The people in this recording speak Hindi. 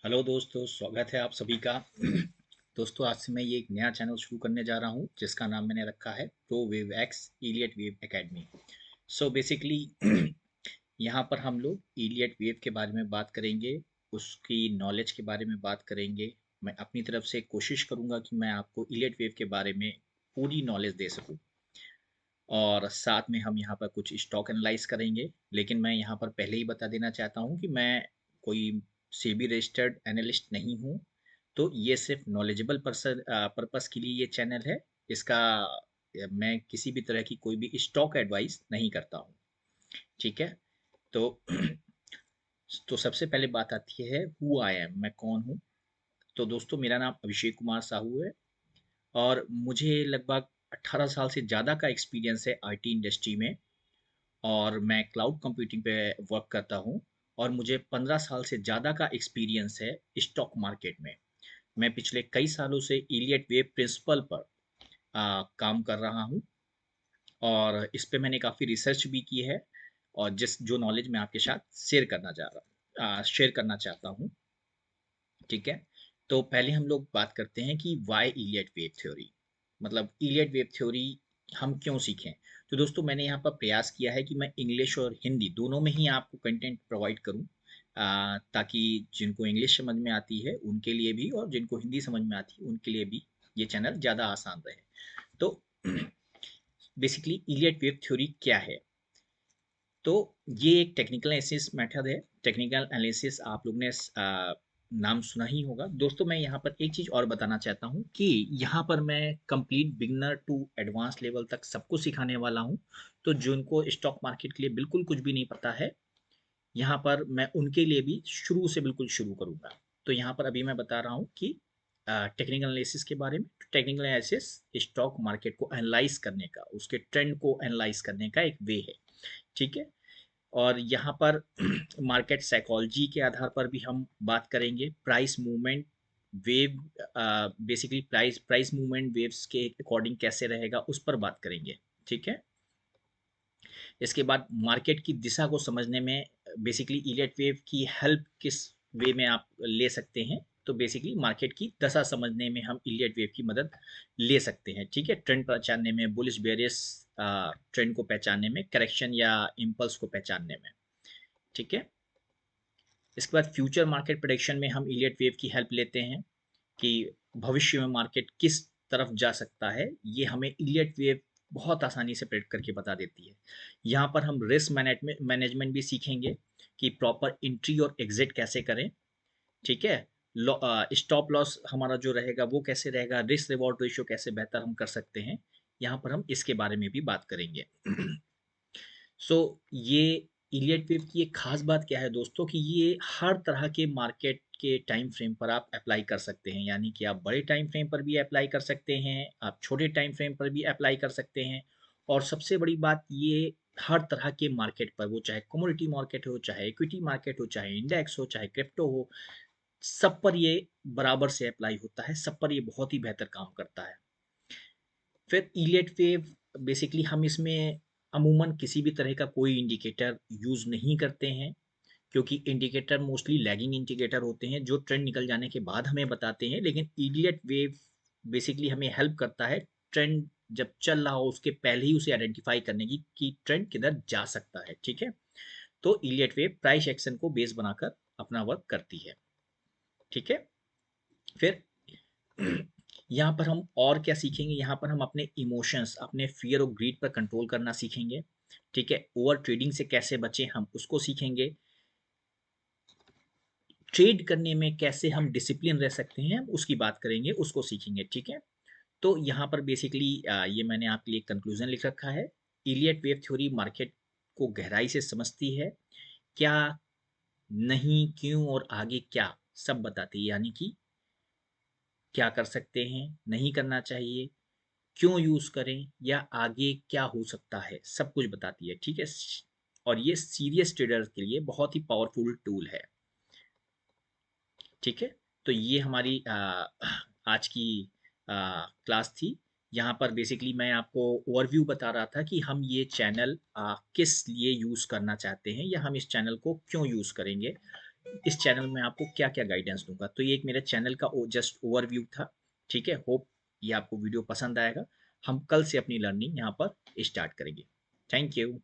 हेलो दोस्तों, स्वागत है आप सभी का। दोस्तों, आज से मैं ये एक नया चैनल शुरू करने जा रहा हूँ जिसका नाम मैंने रखा है pro wave x Elliot wave academy. So basically यहाँ पर हम लोग इलियट वेव के बारे में बात करेंगे, उसकी नॉलेज के बारे में बात करेंगे। मैं अपनी तरफ से कोशिश करूँगा कि मैं आपको इलियट वेव के बारे में पूरी नॉलेज दे सकूँ, और साथ में हम यहाँ पर कुछ स्टॉक एनालाइज करेंगे। लेकिन मैं यहाँ पर पहले ही बता देना चाहता हूँ कि मैं कोई सेबी रजिस्टर्ड एनालिस्ट नहीं हूँ। तो ये सिर्फ नॉलेजेबल पर्पस के लिए ये चैनल है। इसका मैं किसी भी तरह की कोई भी स्टॉक एडवाइस नहीं करता हूँ। ठीक है। तो तो सबसे पहले बात आती है हु आई एम, मैं कौन हूँ। तो दोस्तों, मेरा नाम अभिषेक कुमार साहू है, और मुझे लगभग 18 साल से ज़्यादा का एक्सपीरियंस है आईटी इंडस्ट्री में। और मैं क्लाउड कंप्यूटिंग पे वर्क करता हूँ, और मुझे 15 साल से ज़्यादा का एक्सपीरियंस है स्टॉक मार्केट में। मैं पिछले कई सालों से इलियट वेव प्रिंसिपल पर काम कर रहा हूँ, और इस पे मैंने काफ़ी रिसर्च भी की है, और जिस जो नॉलेज मैं आपके साथ शेयर करना चाहता हूँ। ठीक है। तो पहले हम लोग बात करते हैं कि वाई इलियट वेव थ्योरी, मतलब इलियट वेव थ्योरी हम क्यों सीखें। तो दोस्तों, मैंने यहाँ पर प्रयास किया है कि मैं इंग्लिश और हिंदी दोनों में ही आपको कंटेंट प्रोवाइड करूँ, ताकि जिनको इंग्लिश समझ में आती है उनके लिए भी, और जिनको हिंदी समझ में आती है उनके लिए भी ये चैनल ज़्यादा आसान रहे। तो बेसिकली इलियट वेव थ्योरी क्या है। तो ये एक टेक्निकल एनालिसिस मेथड है। टेक्निकल एनालिसिस आप लोग ने नाम सुना ही होगा। दोस्तों, मैं यहाँ पर एक चीज़ और बताना चाहता हूँ कि यहाँ पर मैं complete beginner to advance level तक सबको सिखाने वाला हूँ। तो जिनको स्टॉक मार्केट के लिए बिल्कुल कुछ भी नहीं पता है, यहाँ पर मैं उनके लिए भी शुरू से बिल्कुल शुरू करूँगा। तो यहाँ पर अभी मैं बता रहा हूँ कि टेक्निकल एनालिसिस के बारे में। टेक्निकल एनालिसिस स्टॉक मार्केट को एनालाइज करने का, उसके ट्रेंड को एनालाइज करने का एक वे है। ठीक है। और यहाँ पर मार्केट साइकोलॉजी के आधार पर भी हम बात करेंगे। Price movement wave, basically price price movement waves के अकॉर्डिंग कैसे रहेगा, उस पर बात करेंगे। ठीक है। इसके बाद मार्केट की दिशा को समझने में बेसिकली इलियट वेव की हेल्प किस वे में आप ले सकते हैं। तो बेसिकली मार्केट की दशा समझने में हम इलियट वेव की मदद ले सकते हैं। ठीक है। ट्रेंड पहचानने में, बुलिश बेरियस ट्रेंड को पहचानने में, करेक्शन या इम्पल्स को पहचानने में। ठीक है। इसके बाद फ्यूचर मार्केट प्रेडिक्शन में हम इलियट वेव की हेल्प लेते हैं कि भविष्य में मार्केट किस तरफ जा सकता है। ये हमें इलियट वेव बहुत आसानी से प्रेडिक्ट करके बता देती है। यहाँ पर हम रिस्क मैनेजमेंट भी सीखेंगे कि प्रॉपर एंट्री और एग्जिट कैसे करें। ठीक है। स्टॉप लॉस हमारा जो रहेगा वो कैसे रहेगा, रिस्क रिवॉर्ड रेशियो कैसे बेहतर हम कर सकते हैं, यहाँ पर हम इसके बारे में भी बात करेंगे। सो ये इलियट वेव की एक खास बात क्या है दोस्तों, कि ये हर तरह के मार्केट के टाइम फ्रेम पर आप अप्लाई कर सकते हैं। यानी कि आप बड़े टाइम फ्रेम पर भी अप्लाई कर सकते हैं, आप छोटे टाइम फ्रेम पर भी अप्लाई कर सकते हैं। और सबसे बड़ी बात, ये हर तरह के मार्केट पर, वो चाहे कमोडिटी मार्केट हो, चाहे इक्विटी मार्केट हो, चाहे इंडेक्स हो, चाहे क्रिप्टो हो, सब पर ये बराबर से अप्लाई होता है। सब पर ये बहुत ही बेहतर काम करता है। फिर इलियट वेव, बेसिकली हम इसमें अमूमन किसी भी तरह का कोई इंडिकेटर यूज़ नहीं करते हैं, क्योंकि इंडिकेटर मोस्टली लैगिंग इंडिकेटर होते हैं जो ट्रेंड निकल जाने के बाद हमें बताते हैं। लेकिन इलियट वेव बेसिकली हमें हेल्प करता है ट्रेंड जब चल रहा हो उसके पहले ही उसे आइडेंटिफाई करने की कि ट्रेंड किधर जा सकता है। ठीक है। तो इलियट वेव प्राइस एक्शन को बेस बनाकर अपना वर्क करती है। ठीक है। फिर यहाँ पर हम और क्या सीखेंगे, यहाँ पर हम अपने इमोशंस, अपने फियर और ग्रीड पर कंट्रोल करना सीखेंगे। ठीक है। ओवर ट्रेडिंग से कैसे बचें हम उसको सीखेंगे। ट्रेड करने में कैसे हम डिसिप्लिन रह सकते हैं उसकी बात करेंगे, उसको सीखेंगे। ठीक है। तो यहाँ पर बेसिकली ये मैंने आपके लिए कंक्लूजन लिख रखा है। इलियट वेव थ्योरी मार्केट को गहराई से समझती है, क्या नहीं, क्यों और आगे क्या, सब बताती है। यानी कि क्या कर सकते हैं, नहीं करना चाहिए, क्यों यूज़ करें, या आगे क्या हो सकता है, सब कुछ बताती है। ठीक है। और ये सीरियस ट्रेडर्स के लिए बहुत ही पावरफुल टूल है। ठीक है। तो ये हमारी आज की क्लास थी। यहाँ पर बेसिकली मैं आपको ओवरव्यू बता रहा था कि हम ये चैनल किस लिए यूज़ करना चाहते हैं, या हम इस चैनल को क्यों यूज़ करेंगे। इस चैनल में आपको क्या-क्या गाइडेंस दूँगा। तो ये एक मेरे चैनल का जस्ट ओवरव्यू था, ठीक है? होप ये आपको वीडियो पसंद आएगा। हम कल से अपनी लर्निंग यहाँ पर स्टार्ट करेंगे। Thank you.